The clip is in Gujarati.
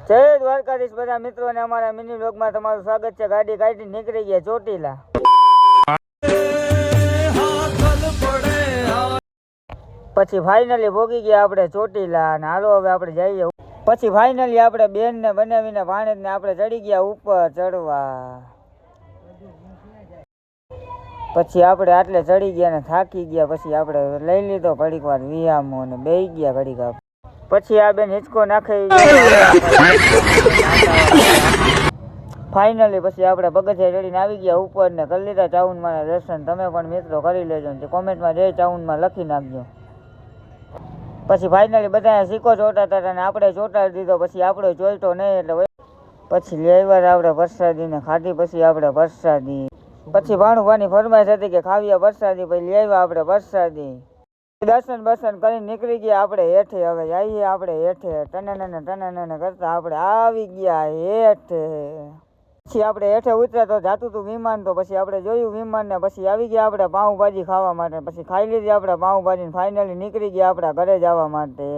જય દ્વારકાધીશ બધા મિત્રોને અમારા મિની વ્લોગમાં તમારું સ્વાગત છે। ગાડી કાઢી નીકળી ગયા ચોટીલા। પછી ફાઇનલી ભોગી ગયા આપણે ચોટીલા અને હાલો હવે આપણે જઈએ। પછી ફાઇનલી આપણે બેન ને બનાવીને ભાણેજ ને આપણે ચડી ગયા ઉપર ચડવા। પછી આપણે આટલે ચડી ગયા ને થાકી ગયા। પછી આપણે લઈ લીધો ઘડીક વાર વિયામો અને બેસી ગયા ઘડીક। પછી આ બેન હિંચકો નાખી ફાઇનલી પછી આપણે પગથિયા ચડીને આવી ગયા ઉપર ને કરી લીધા ચાઉનમાં દર્શન। તમે પણ મિત્રો કરી લેજો, કોમેન્ટમાં જય ચાઉનમાં લખી નાખજો। પછી ફાઇનલી બધા સિક્કો ચોટાતા હતા ને આપણે ચોટાડી દીધો। પછી આપણે ચોલતો નહીં એટલે પછી લેવા આપણે વરસાદી ને ખાધી। પછી આપણે વરસાદી પછી ભાણુભાની ફરમાઈશ હતી કે ખાવીએ વરસાદી, પછી લેવા આપણે વરસાદી। દર્શન બર્શન કરીને નીકળી ગયા આપણે હેઠે। હવે જઈએ આપણે હેઠે ટનન કરતા આપણે આવી ગયા હેઠે। પછી આપણે હેઠે ઉતર્યા તો જાતું હતું વિમાન, તો પછી આપણે જોયું વિમાન ને પછી આવી ગયા આપણે પાઉંભાજી ખાવા માટે। પછી ખાઈ લીધી આપણે પાઉંભાજી, ફાઇનલી નીકળી ગયા આપણા ઘરે જવા માટે।